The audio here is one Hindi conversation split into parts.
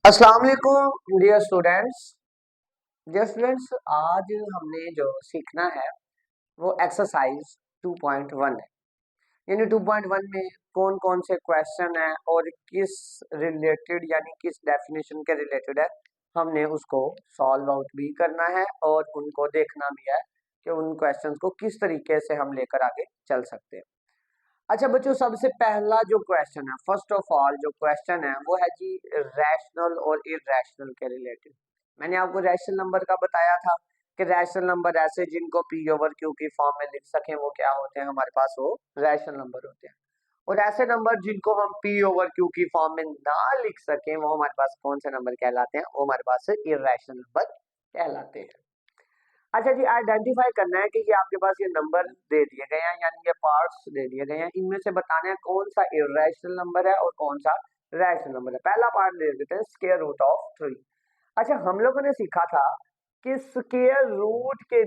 अस्सलाम वालेकुम डियर स्टूडेंट्स आज हमने जो सीखना है वो एक्सरसाइज 2.1 है। यानी 2.1 में कौन कौन से क्वेश्चन है और किस रिलेटेड यानी किस डेफिनेशन के रिलेटेड है, हमने उसको सॉल्व आउट भी करना है और उनको देखना भी है कि उन क्वेश्चंस को किस तरीके से हम लेकर आगे चल सकते हैं। अच्छा बच्चों, सबसे पहला जो क्वेश्चन है, फर्स्ट ऑफ ऑल जो क्वेश्चन है वो है जी रैशनल और इरेशनल के रिलेटेड। मैंने आपको रैशनल नंबर का बताया था कि रैशनल नंबर ऐसे जिनको पी ओवर क्यू की फॉर्म में लिख सकें वो क्या होते हैं, हमारे पास वो रैशनल नंबर होते हैं। और ऐसे नंबर जिनको हम पी ओवर क्यू की फॉर्म में ना लिख सकें वो हमारे पास कौन से नंबर कहलाते हैं, वो हमारे पास इरेशनल नंबर कहलाते हैं। अच्छा जी, आइडेंटिफाई करना है कि ये आपके पास ये नंबर दे दिए गए हैं, यानी ये पार्ट्स दे दिए गए हैं, इनमें से बताना है कौन सा इरेशनल नंबर है और कौन सा रैशनल नंबर है। पहला पार्ट दे देते हैं स्क्वायर रूट ऑफ 3। अच्छा, हम लोगों ने सीखा था कि स्क्वायर रूट के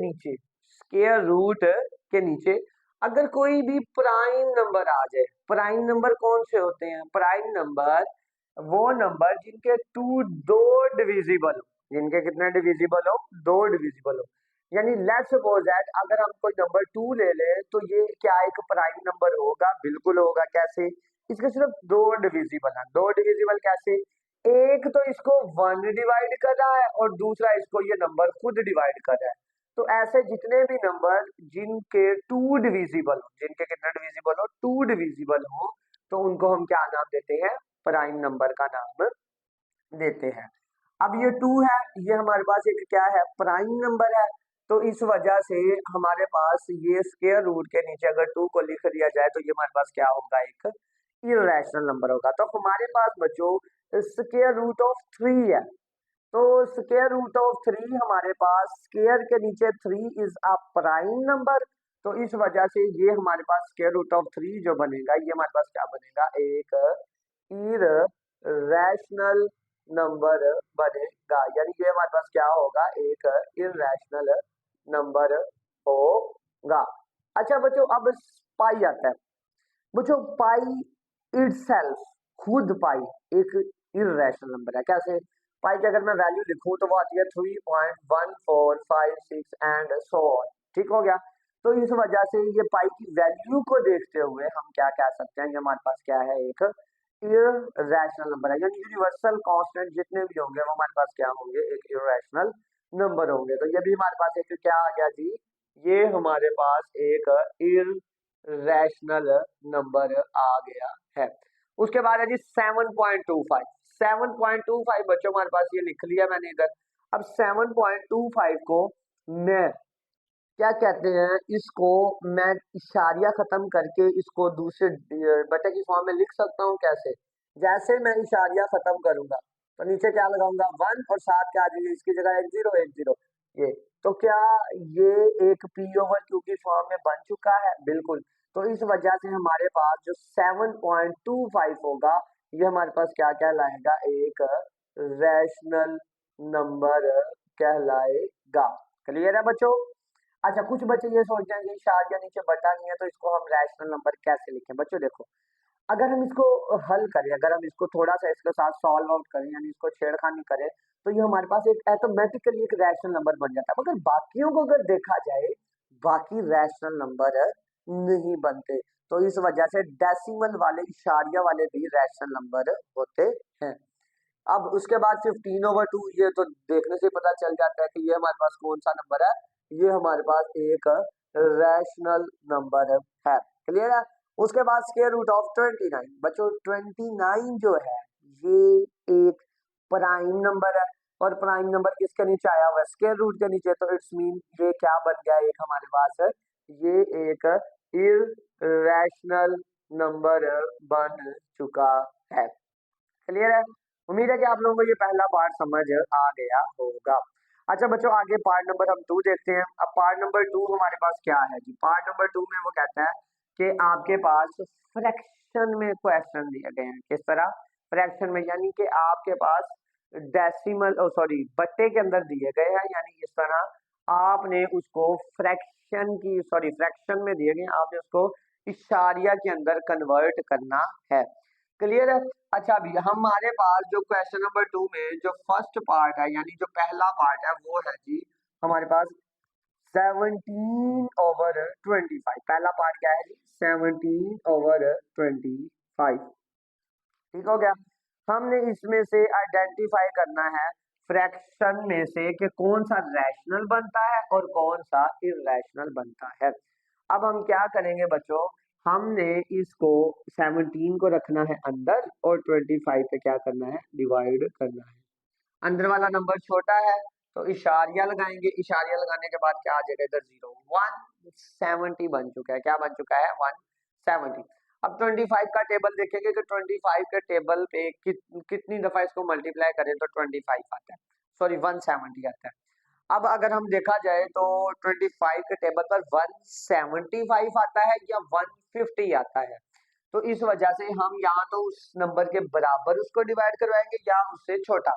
नीचे अगर कोई भी प्राइम नंबर आ जाए, प्राइम नंबर कौन से होते हैं? प्राइम नंबर वो नंबर जिनके दो डिविजिबल हो, जिनके कितने डिविजिबल हो? दो डिविजिबल हो। यानी लेट्स सपोज दैट अगर हम कोई नंबर 2 ले लें तो ये क्या एक प्राइम नंबर होगा? बिल्कुल होगा। कैसे? इसके सिर्फ दो डिविजिबल हैं। दो डिविजिबल कैसे? एक तो इसको 1 डिवाइड कर रहा है और दूसरा इसको ये नंबर खुद डिवाइड कर रहा है। तो ऐसे जितने भी नंबर जिनके टू डिविजिबल हो, जिनके कितने डिविजिबल हो? टू डिविजिबल हो, तो उनको हम क्या नाम देते हैं? प्राइम नंबर का नाम देते हैं। अब ये 2 है, ये हमारे पास एक क्या है? प्राइम नंबर है। तो इस वजह से हमारे पास ये स्क्वायर रूट के नीचे अगर 2 को लिख दिया जाए तो ये हमारे पास क्या होगा? एक इरेशनल नंबर होगा। तो हमारे पास बच्चों स्क्वायर रूट ऑफ 3 है। तो स्क्वायर रूट ऑफ 3 हमारे पास, स्क्वायर के नीचे 3 इज अ प्राइम नंबर। तो इस वजह से ये हमारे पास स्क्वायर रूट ऑफ 3 जो बनेगा, ये हमारे पास क्या बनेगा? एक इरेशनल नंबर बनेगा। यानी ये हमारे पास क्या होगा? एक इरेशनल नंबर होगा। अच्छा बच्चों, अब पाई आता है। बच्चों पाई इटसेल्फ, खुद पाई एक इरेशनल नंबर है। कैसे? पाई की अगर मैं वैल्यू लिखूं तो वो आती है 3.1456 एंड सो ऑन। ठीक हो गया? तो इस वजह से ये पाई की वैल्यू को देखते हुए हम क्या कह सकते हैं? ये हमारे पास क्या है? एक इरेशनल नंबर है। यानी यूनिवर्सल कांस्टेंट जितने भी होंगे वो हमारे पास क्या होंगे? एक इरेशनल नंबर होंगे। तो ये भी हमारे पास एक क्या आ गया जी? ये हमारे पास एक रैशनल नंबर आ गया है। उसके बाद है जी 7.25। 7.25 बच्चों हमारे पास ये लिख लिया मैंने इधर। अब 7.25 को मैं क्या कहते हैं? इसको मैं इशारिया खत्म करके इसको दूसरे बटे की फॉर्म में लिख सकता हूँ। कैसे? जैसे मैं इशारिया खत्म करूंगा तो नीचे क्या लगाऊंगा? 1 और साथ क्या आ जाएगी इसकी जगह? 1 0 ये। तो क्या ये एक पी ओवर क्यू की फॉर्म में बन चुका है? बिल्कुल। तो इस वजह से हमारे पास जो 7.25 होगा ये हमारे पास क्या कहलाएगा? एक रैशनल नंबर कहलाएगा। क्लियर है बच्चों? अच्छा, कुछ बच्चे ये सोचते हैं कि इशारिया नीचे बटा नहीं है तो इसको हम रैशनल नंबर कैसे लिखें? बच्चों देखो, अगर हम इसको हल करें, अगर हम इसको थोड़ा सा इसके साथ सॉल्व आउट करें, यानी इसको छेड़खानी करें, तो ये हमारे पास एक ऑटोमेटिकली एक रैशनल नंबर बन जाता है। मगर बाकियों को अगर देखा जाए, बाकी रैशनल नंबर नहीं बनते। तो इस वजह से डेसिमल वाले, इशारिया वाले भी रैशनल नंबर होते हैं। अब उसके बाद 15/2, ये तो देखने से पता चल जाता है कि ये हमारे पास कौन सा नंबर है? ये हमारे पास एक रैशनल नंबर है। क्लियर है? उसके बाद स्क्वायर रूट ऑफ 29। बच्चों 29 जो है ये एक प्राइम नंबर है। और प्राइम नंबर किसके नीचे आया हुआ है? स्क्वायर रूट के नीचे। तो इट्स मीन ये क्या बन गया? एक हमारे पास ये एक इरेशनल नंबर बन चुका है। क्लियर है? उम्मीद है कि आप लोगों को ये पहला पार्ट समझ आ गया होगा। अच्छा बच्चों, आगे पार्ट नंबर हम 2 देखते हैं। अब पार्ट नंबर 2 हमारे पास क्या है जी? पार्ट नंबर 2 में वो कहता है कि आपके पास फ्रैक्शन में क्वेश्चन दिए गए हैं। किस तरह? फ्रैक्शन में, यानी कि आपके पास डेसिमल सॉरी बट्टे के अंदर दिए गए हैं, यानी इस तरह आपने उसको फ्रैक्शन में दिए गए, आपने उसको इशारिया के अंदर कन्वर्ट करना है। क्लियर है। अच्छा भी हमारे पास जो क्वेश्चन नंबर 2 में जो फर्स्ट पार्ट है यानी जो पहला पार्ट है वो है जी हमारे पास 17/25। पहला पार्ट क्या है जी 17/25। ठीक हो गया। हमने इसमें से आइडेंटिफाई करना है फ्रैक्शन में से कि कौन सा रैशनल बनता है और कौन सा इररेशनल बनता है। अब हम क्या करेंगे बच्चों, हमने इसको 17 को रखना है अंदर और 25 पे क्या करना है डिवाइड करना है। अंदर वाला नंबर छोटा है तो इशारिया लगाएंगे, इशारिया लगाने के बाद क्या आ जाएगा इधर 0। 170 बन चुका है, क्या बन चुका है 170। अब 25 का टेबल देखेंगे कि 25 के टेबल पे कितनी दफा इसको मल्टीप्लाई करें तो 25 आता है, सॉरी 170 आता है। अब अगर हम देखा जाए तो 25 के टेबल पर 175 आता है या 150 आता है, तो इस वजह से हम यहाँ तो उस नंबर के बराबर उसको डिवाइड करवाएंगे या उससे छोटा।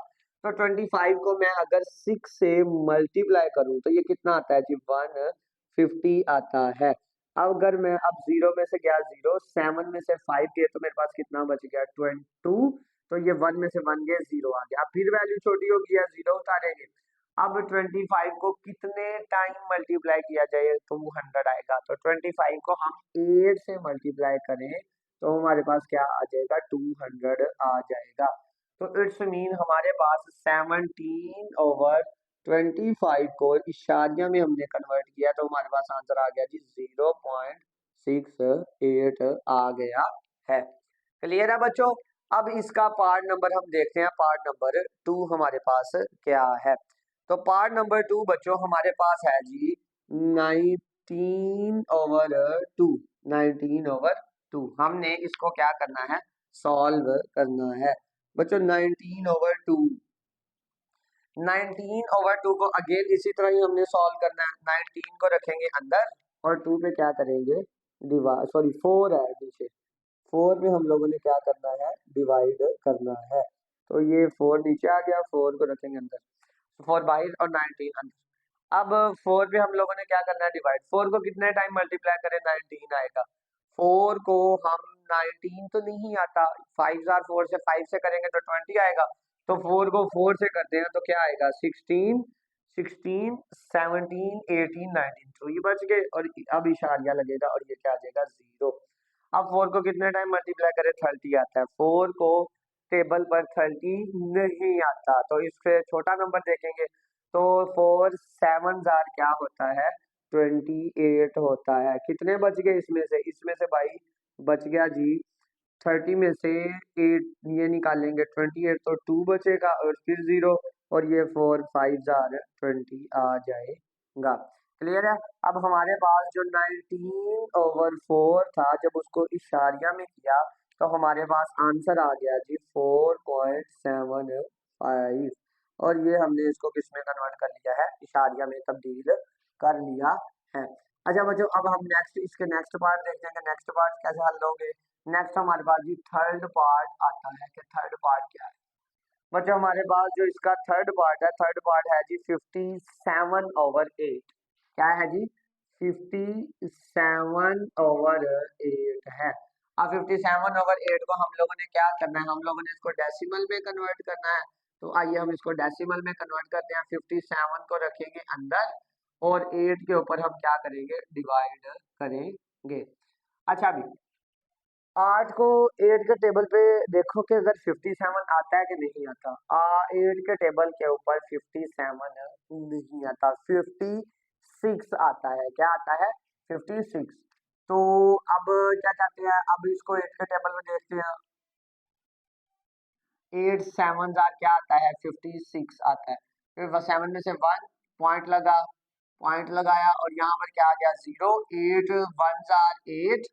तो 25 को मैं अगर 6 से मल्टीप्लाई करूं तो ये कितना आता है जी 150 आता है। अब अगर मैं अब 0 में से गया 0, 7 में से 5 गए तो मेरे पास कितना बच गया 22। तो ये 1 में से 1 गए 0 आ गया। अब फिर वैल्यू छोटी हो गई है 0 उतारेंगे। अब 25 को कितने टाइम मल्टीप्लाई किया जाए तो 100 आएगा। तो 25 को हम 8 से मल्टीप्लाई करें तो हमारे पास क्या आ जाएगा 200 आ जाएगा। तो इट्स मीन हमारे पास 17/25 को इशारिया में हमने कन्वर्ट किया तो हमारे पास आंसर आ गया जी 0.68 आ गया है। क्लियर है बच्चों। अब इसका पार्ट नंबर हम देखते हैं, पार्ट नंबर 2 हमारे पास क्या है। तो पार्ट नंबर 2 बच्चों हमारे पास है जी 19/2। 19/2 हमने इसको क्या करना है सॉल्व करना है बच्चों। 19/2 को अगेन इसी तरह ही हमने सॉल्व करना है। 19 को रखेंगे अंदर और 2 पे क्या करेंगे डिवाइड, सॉरी 4 है पीछे, 4 में हम लोगों ने क्या करना है डिवाइड करना है। तो ये 4 नीचे आ गया, 4 को रखेंगे अंदर, 4 बाहर और 19 अंदर। अब 4 पे हम लोगों ने क्या करना है डिवाइड, 4 को कितने टाइम मल्टीप्लाई करें 19 आएगा। 4 को हम 19 तो नहीं आता, 5 जार 4 से 5 से करेंगे तो 20 आएगा। तो 4 को 4 से करते हैं तो क्या आएगा 16, 16, 17, 18, 19, 3 बच गए और अब इशारिया लगेगा और ये क्या आ जाएगा 0। अब 4 को कितने टाइम मल्टीप्लाई करें 30 आता है। 4 को टेबल पर 30 नहीं आता तो इससे छोटा नंबर देखेंगे तो 4 7 जार क्या होता है 28 होता है। कितने बच गए इसमें से, इसमें से भाई बच गया जी 30 में से 8 ये निकालेंगे 28 तो 2 बचेगा और फिर 0 और ये 4 5 जार 20 आ जाएगा। क्लियर है। अब हमारे पास जो 19/4 था जब उसको इशारिया में किया तो हमारे पास आंसर आ गया जी 4.75 और ये हमने इसको किस में कन्वर्ट कर लिया है इशारिया में तब्दील कर लिया है। अच्छा बच्चों अब हम नेक्स्ट इसके नेक्स्ट पार्ट देखते हैं कि नेक्स्ट पार्ट कैसे हल होंगे। नेक्स्ट हमारे पास जी थर्ड पार्ट आता है कि थर्ड पार्ट क्या है बच्चों। हमारे पास जो इसका थर्ड पार्ट है, थर्ड पार्ट है जी 57/8। क्या है जी 57/8 है। अब 57/8 को हम लोगों ने क्या करना है, हम लोगों ने इसको डेसिमल में कन्वर्ट करना है। तो आइए हम इसको डेसिमल में कन्वर्ट करते हैं। 57 को रखेंगे अंदर और 8 के ऊपर हम क्या करेंगे डिवाइड करेंगे। अच्छा भी 8 को 8 के टेबल पे देखो कि अगर 57 आता है कि नहीं आता। 8 के टेबल के ऊपर 57 नहीं आता, 56 आता है। क्या आता है 56। तो अब क्या कहते हैं, अब इसको 8 के टेबल में देखते हैं। 8 7 जार क्या आता है 56 आता है। फिर 7 में से 1 पॉइंट लगा, पॉइंट लगाया और यहाँ पर क्या आ गया 0। 8 1 जार 8,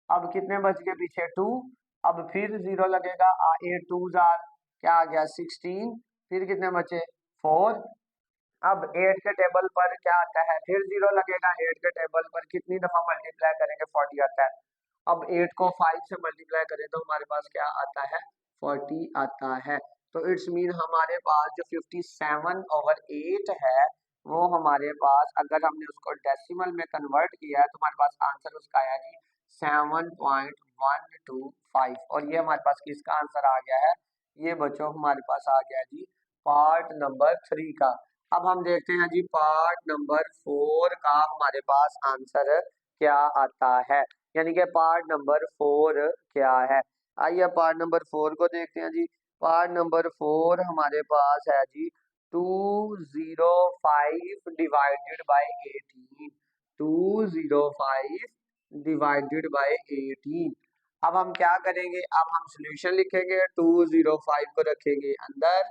अब कितने बच गए पीछे 2, अब फिर 0 लगेगा। 8 2 जार क्या आ गया 16, फिर कितने बचे 4। अब 8 के टेबल पर क्या आता है फिर 0 लगेगा। 8 के टेबल पर कितनी दफा मल्टीप्लाई करेंगे 40 आता है। अब 8 को 5 से मल्टीप्लाई करें तो हमारे पास क्या आता है 40 आता है। तो इट्स मीन हमारे पास जो 57/8 है वो हमारे पास अगर हमने उसको डेसिमल में कन्वर्ट किया है तो हमारे पास आंसर उसका आया जी 7.1 1 2 5 और ये हमारे पास किसका आंसर आ गया है, ये बच्चों हमारे पास आ गया जी पार्ट नंबर 3 का। अब हम देखते हैं जी पार्ट नंबर 4 का हमारे पास आंसर क्या आता है, यानी कि पार्ट नंबर 4 क्या है। आइए पार्ट नंबर 4 को देखते हैं जी। पार्ट नंबर 4 हमारे पास है जी 205 डिवाइडेड बाय 18, 205 डिवाइडेड बाय 18। अब हम क्या करेंगे, अब हम सॉल्यूशन लिखेंगे, 205 को रखेंगे अंदर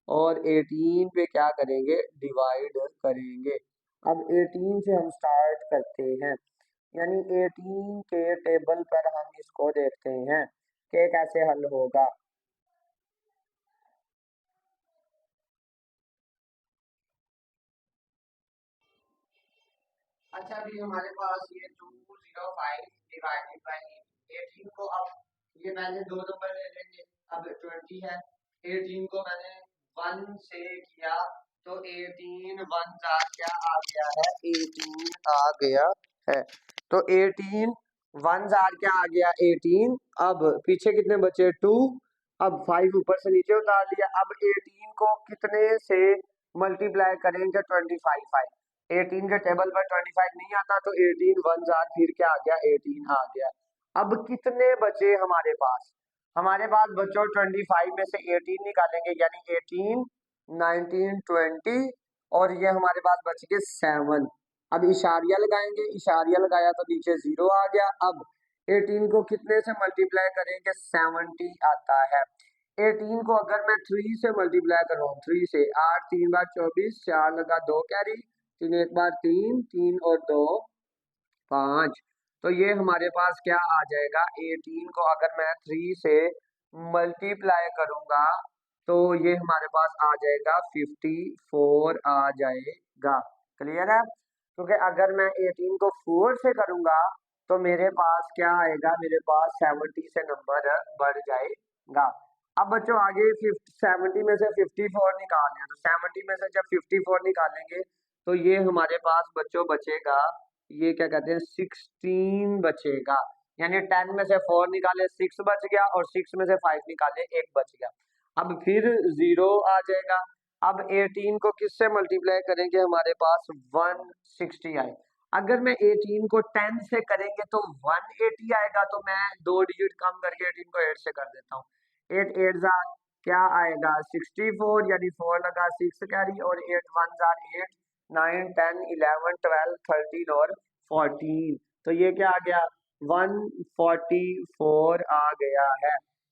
और 18 पे क्या करेंगे, डिवाइड करेंगे। अब 18 से हम स्टार्ट करते हैं, यानी 18 के टेबल पर हम इसको देखते हैं कि कैसे हल होगा। अच्छा अभी हमारे पास ये 205 डिवाइडेड बाय 18 को, अब ये मैंने दो नंबर ले लेंगे, अब 20 है, 18 को मैंने 1 से किया तो 18 1 का क्या आ गया है, 18 आ गया है। तो 18 1 जार क्या आ गया 18। अब पीछे कितने बचे 2, अब 5 ऊपर से नीचे उतार लिया। अब 18 को कितने से मल्टीप्लाई करेंगे, 25 18 के टेबल पर 25 नहीं आता तो 18 1 जार फिर क्या आ गया 18 आ गया। अब कितने बचे हमारे पास, हमारे पास बच्चों 25 में से 18 निकालेंगे, यानी 18 19 20 और ये हमारे पास बच गए 7। अब इशारिया लगाएंगे, इशारिया लगाया तो नीचे 0 आ गया। अब 18 को कितने से मल्टीप्लाई करेंगे, 70 आता है। 18 को अगर मैं 3 से मल्टीप्लाई करूँ, 3 से 8 3 बार 24, 4 लगा 2 कैरी, 3 एक बार 3, 3 और 2 5। तो ये हमारे पास क्या आ जाएगा, 18 को अगर मैं 3 से मल्टीप्लाई करूंगा तो ये हमारे पास आ जाएगा 54 आ जाएगा। क्लियर है, क्योंकि अगर मैं 18 को 4 से करूंगा तो मेरे पास क्या आएगा, मेरे पास 70 से नंबर बढ़ जाएगा। अब बच्चों आगे 70 में से 54 निकालना है, तो 70 में से जब 54 निकालेंगे तो ये हमारे पास बच्चों बचेगा, ये क्या कहते हैं 16 बचेगा, यानी 10 में से 4 निकाले 6 बच गया और 6 में से 5 निकाले 1 बच गया। अब फिर 0 आ जाएगा। अब 18 को किससे मल्टीप्लाई करेंगे, हमारे पास 160 आए। अगर मैं 18 को 10 से करेंगे तो 180 आएगा, तो मैं 2 डिजिट कम करके 18 को 8 से कर देता हूँ। 8 8 जार क्या आएगा 64, यानी 4 लगा 6 कैरी और 8 1 जार 8 9 10 11 12 13 और 14। तो ये क्या आ गया 144 आ गया है।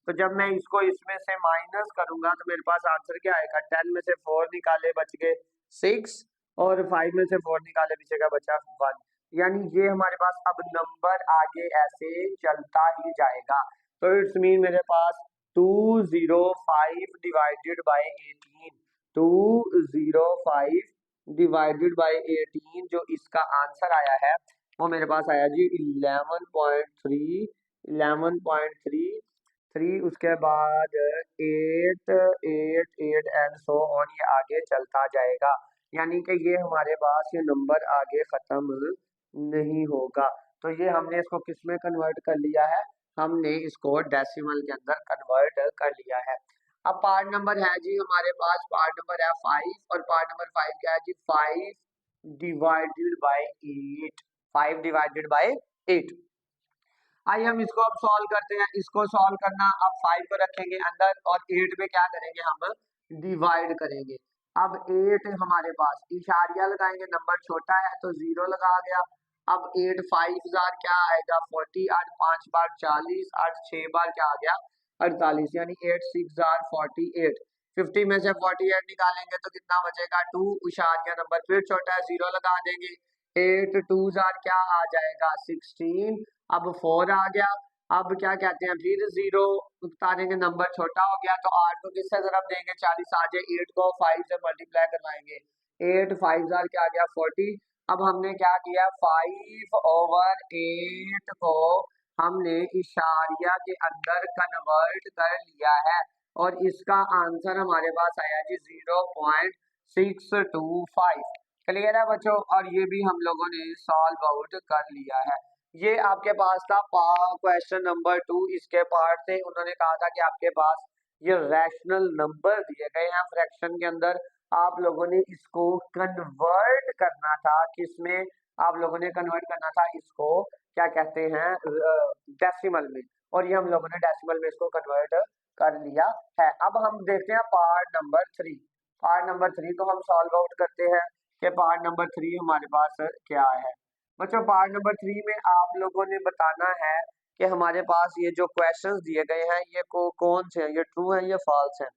तो जब मैं इसको इसमें से माइनस करूंगा तो मेरे पास आंसर क्या आएगा, 10 में से 4 निकाले बच गए 6 और 5 में से 4 निकाले पीछे का बचा 1, यानी ये हमारे पास अब नंबर आगे ऐसे चलता ही जाएगा। तो इट्स मीन मेरे पास 205 डिवाइडेड बाय 18, 205 डिवाइडेड बाय 18 जो इसका आंसर आया है वो मेरे पास आया जी 11.3, 11.33, उसके बाद 8 8 8 एंड सो ऑन, ये आगे चलता जाएगा, यानी कि ये हमारे पास ये नंबर आगे खत्म नहीं होगा। तो ये हमने इसको किस में कन्वर्ट कर लिया है, हमने इसको डेसिमल के अंदर कन्वर्ट कर लिया है। अब पार्ट नंबर है जी हमारे पास, पार्ट नंबर है 5 और पार्ट नंबर 5 क्या है जी 5 डिवाइडेड बाय 8, 5 डिवाइडेड बाय 8। आइए हम इसको अब सॉल्व करते हैं, इसको सॉल्व करना, अब 5 को रखेंगे अंदर और 8 पे क्या करेंगे हम डिवाइड करेंगे। अब 8 हमारे पास इशारिया लगाएंगे, नंबर छोटा है तो 0 लगा गया। अब 8 5 जार क्या आएगा 40, 8 5 बार 40, 8 6 बार क्या आ गया 48, यानी 8 6 जार 48। 50 में से 48 निकालेंगे तो कितना बचेगा 2, इशारिया नंबर फिर छोटा है 0 लगा देंगे। 8 2 जार क्या आ जाएगा 16, अब 4 आ गया। अब क्या कहते हैं फिर 0 उतारेंगे, नंबर छोटा हो गया तो 8 को किससे ज़रब देंगे 40 आ जाए, 8 को 5 से मल्टीप्लाई करवाएंगे, 8 5 जार क्या आ गया 40। अब हमने क्या किया 5/8 को हमने इशारिया के अंदर कन्वर्ट कर लिया है और इसका आंसर हमारे पास आया जी 0.625। क्लियर है बच्चों, और ये भी हम लोगों ने सॉल्व आउट कर लिया है। ये आपके पास था क्वेश्चन नंबर 2, इसके पार्ट थे। उन्होंने कहा था कि आपके पास ये रैशनल नंबर दिए गए हैं फ्रैक्शन के अंदर, आप लोगों ने इसको कन्वर्ट करना था, किसमें आप लोगों ने कन्वर्ट करना था इसको, क्या कहते हैं, डेसिमल में, और ये हम लोगों ने डेसिमल में इसको कन्वर्ट कर लिया है। अब हम देखते हैं पार्ट नंबर 3। पार्ट नंबर 3 को हम सॉल्व आउट करते हैं कि पार्ट नंबर 3 हमारे पास क्या है। बच्चों पार्ट नंबर 3 में आप लोगों ने बताना है कि हमारे पास ये जो क्वेश्चंस दिए गए हैं ये कौन से हैं, ये ट्रू है ये फॉल्स है,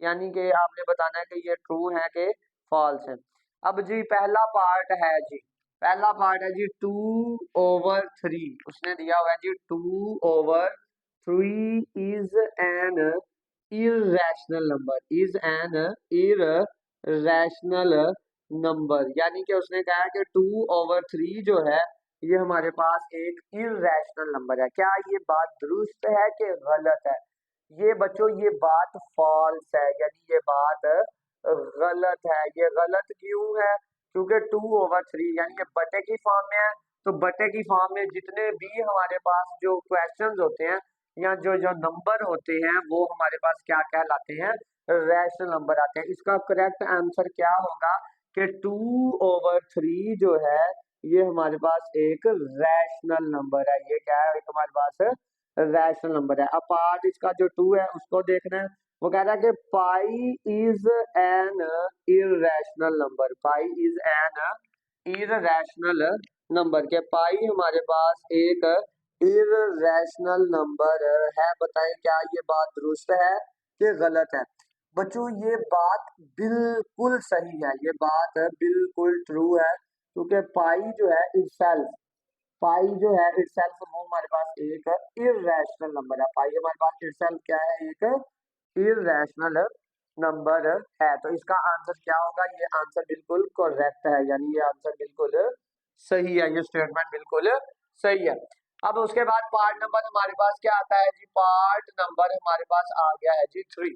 यानी कि आपने बताना है कि ये ट्रू है कि फॉल्स है। अब जी पहला पार्ट है जी, पहला पार्ट है जी 2/3, उसने दिया हुआ है जी 2/3 is an irrational number, is an irrational number, यानी कि उसने कहा कि 2/3 जो है ये हमारे पास एक इररेशनल नंबर है। क्या ये बात दुरुस्त है कि गलत है? ये बच्चों ये बात फॉल्स है, यानी ये बात गलत है। ये गलत क्यों है? क्योंकि 2/3 यानी ये बटे की फॉर्म में है, तो बटे की फॉर्म में जितने भी हमारे पास जो क्वेश्चंस होते हैं या जो जो नंबर होते हैं वो हमारे पास क्या कहलाते हैं, रैशनल नंबर आते हैं। इसका करेक्ट आंसर क्या होगा कि 2/3 जो है ये हमारे पास एक रैशनल नंबर है। ये क्या है, एक हमारे पास रैशनल नंबर है। अब पार्ट इसका जो 2 है उसको देखना है। वो कह रहा है कि pi is an irrational number, pi is an irrational number के पाई हमारे पास एक इररेशनल नंबर है। बताएं क्या ये बात दुरुस्त है कि गलत है? बच्चों ये बात बिल्कुल सही है, ये बात बिल्कुल ट्रू है, क्योंकि पाई जो है इटसेल्फ, पाई जो है इटसेल्फ वो हमारे पास एक इररेशनल नंबर है। पाई हमारे पास इटसेल्फ क्या है, एक इररेशनल नंबर है। तो इसका आंसर क्या होगा? ये आंसर बिल्कुल करेक्ट है, यानी ये आंसर बिल्कुल सही है, ये स्टेटमेंट बिल्कुल सही है। अब उसके बाद पार्ट नंबर हमारे पास क्या आता है जी, पार्ट नंबर हमारे पास आ गया है जी 3।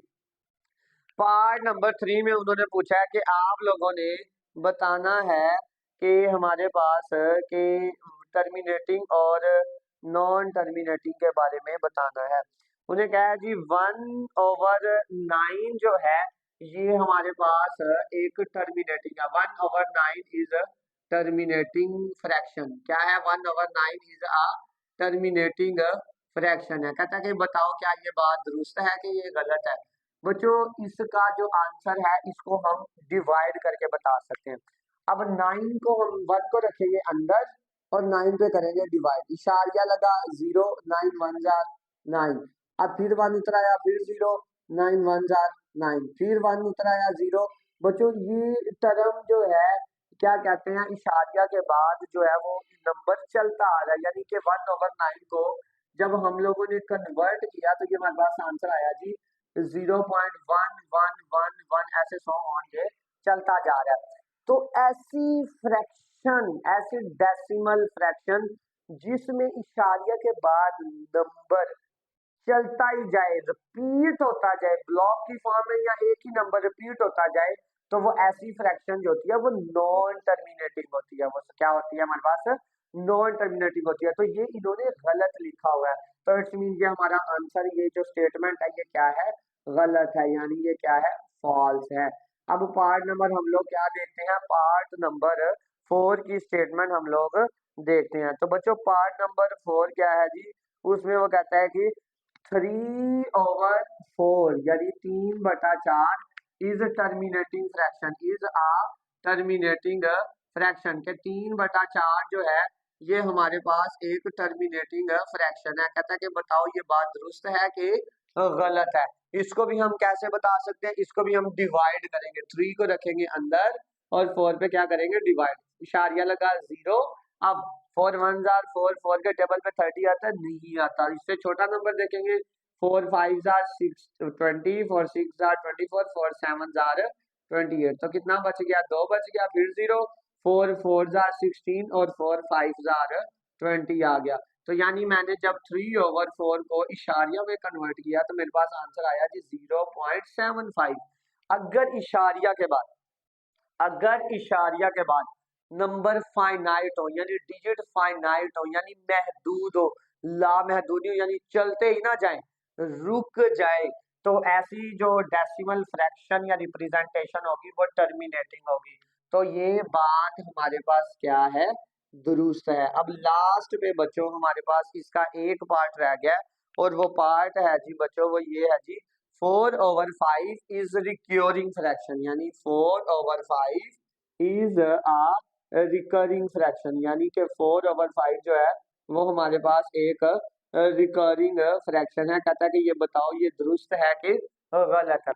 पार्ट नंबर 3 में उन्होंने पूछा है कि आप लोगों ने बताना है कि हमारे पास के टर्मिनेटिंग और नॉन टर्मिनेटिंग के बारे में बताना है। उन्हें कहा है जी 1/9 जो है ये हमारे पास एक टर्मिनेटिंग है। 1/9 इज टर्मिनेटिंग फ्रैक्शन। क्या है? 1/9 इज अ टर्मिनेटिंग फ्रैक्शन है। कहता है कि बताओ क्या ये बात दुरुस्त है कि ये गलत है? बच्चों इसका जो आंसर है इसको हम डिवाइड करके बता सकते हैं। अब 9 को हम 1 को रखेंगे अंदर और 9 पे करेंगे डिवाइड, इशारिया लगा 0, 9 1 जार 9, अब फिर 1 उतर आया, फिर 0, 9 1 जार 9, फिर 1 उतर आया 0। बच्चों ये टर्म जो है क्या कहते हैं, इशारिया के बाद जो है वो नंबर चलता आ रहा है, यानी कि 1/9 को जब हम लोगों ने कन्वर्ट किया तो ये हमारे पास आंसर आया जी 0.1111, ऐसे सो ऑन ये चलता जा रहा है। तो ऐसी फ्रैक्शन, ऐसी डेसिमल फ्रैक्शन जिसमें इशारिया के बाद नंबर चलता ही जाए, रिपीट होता जाए, ब्लॉक की फॉर्म में या एक ही नंबर रिपीट होता जाए, तो वो ऐसी फ्रैक्शन जो होती है वो नॉन टर्मिनेटिंग होती है। वो क्या होती है हमारे पास? नॉन टर्मिनेटिंग होती है। तो ये इन्होंने गलत लिखा हुआ है, तो इट्स मीन ये हमारा आंसर, ये जो स्टेटमेंट है ये क्या है, गलत है, यानी ये क्या है, फॉल्स है। अब पार्ट नंबर हम लोग क्या देखते हैं, पार्ट नंबर 4 की स्टेटमेंट हम लोग देखते हैं। तो बच्चों पार्ट नंबर 4 क्या है जी, उसमें वो कहता है कि 3/4 यानी 3/4 is terminating fraction, is a terminating fraction के 3/4 जो है ये हमारे पास एक टर्मिनेटिंग फ्रैक्शन है। कहता है कि बताओ ये बात दुरुस्त है कि गलत है? इसको भी हम कैसे बता सकते हैं, इसको भी हम डिवाइड करेंगे, 3 को रखेंगे अंदर और 4 पे क्या करेंगे, डिवाइड, इशारिया लगा 0। अब 4 1 जार 4, 4 के टेबल पे 30 आता है, नहीं आता। इससे छोटा नंबर देखेंगे, 4 5 जार 6 20, 4 6 जार 24, 4 7 जार 28, तो कितना बच गया, 2 बच गया, फिर 0, 4 4 जार 16 और 4 5 जार 20 आ गया। तो यानी मैंने जब 3/4 को इशारिया में कन्वर्ट किया तो मेरे पास आंसर आया जी 0.75। अगर इशारिया के बाद नंबर फाइनाइट हो यानी डिजिट फाइनाइट हो यानी महदूद हो, लामहदूदी हो यानी चलते ही ना जाए, रुक जाए, तो ऐसी जो डेसिमल फ्रैक्शन या रिप्रेजेंटेशन होगी वो टर्मिनेटिंग होगी। तो ये बात हमारे पास क्या है, दुरुस्त है। अब लास्ट पे बच्चों हमारे पास इसका एक पार्ट रह गया है, और वो पार्ट है जी बच्चों, वो ये है जी 4/5 इज रिक्योरिंग फ्रैक्शन, यानी 4/5 इज अ रिकरिंग फ्रैक्शन, यानी कि 4/5 जो है वो हमारे पास एक रिकरिंग फ्रैक्शन है। कहता है कि ये बताओ ये दुरुस्त है कि गलत है।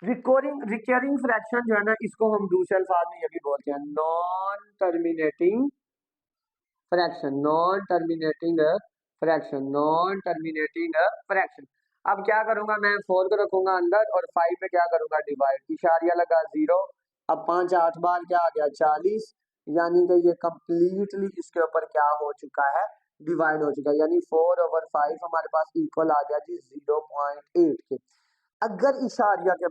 रिकरिंग फ्रैक्शन जो है ना, इसको हम दूसरे अल्फाज में ये भी बोलते हैं non terminating fraction, non terminating fraction, non terminating fraction. अब क्या करूंगा मैं, 4 को रखूंगा अंदर और 5 पे क्या करूंगा डिवाइड, इशारिया लगा 0, अब 5 8 बार क्या आ गया 40, यानी कि ये कंप्लीटली इसके ऊपर क्या हो चुका है, डिवाइड हो चुका है, यानी 4/5 हमारे पास इक्वल आ गया जी 0.8 के। अगर इशारिया के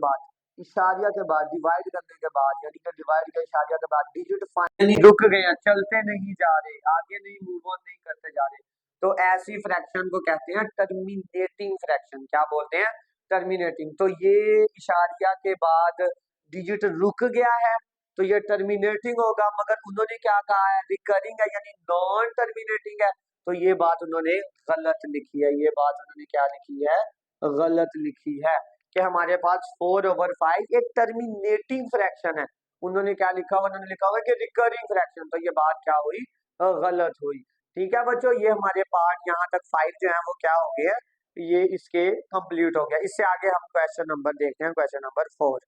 बाद डिवाइड करने के बाद, यानी कि डिवाइड के इशारिया के बाद डिजिट फाइनली रुक गए हैं, चलते नहीं जा रहे, आगे नहीं मूव ऑन नहीं करते जा रहे, तो ऐसी फ्रैक्शन को कहते हैं टर्मिनेटिंग फ्रैक्शन। क्या बोलते हैं, टर्मिनेटिंग। तो ये इशारिया के बाद डिजिट रुक गया है तो ये टर्मिनेटिंग होगा, मगर उन्होंने क्या कहा है, रिकरिंग है यानी नॉन टर्मिनेटिंग है, तो ये बात उन्होंने गलत लिखी है, ये बात उन्होंने क्या लिखी है, गलत लिखी है, कि हमारे पास 4/5 एक टर्मिनेटिंग फ्रैक्शन है। उन्होंने क्या लिखा हुआ, उन्होंने लिखा हुआ कि रिकरिंग फ्रैक्शन, तो ये बात क्या हुई, गलत हुई। ठीक है बच्चों, ये हमारे पार्ट यहाँ तक 5 जो है वो क्या हो गए, ये इसके कंप्लीट हो गया। इससे आगे हम क्वेश्चन नंबर देखते हैं, क्वेश्चन नंबर 4।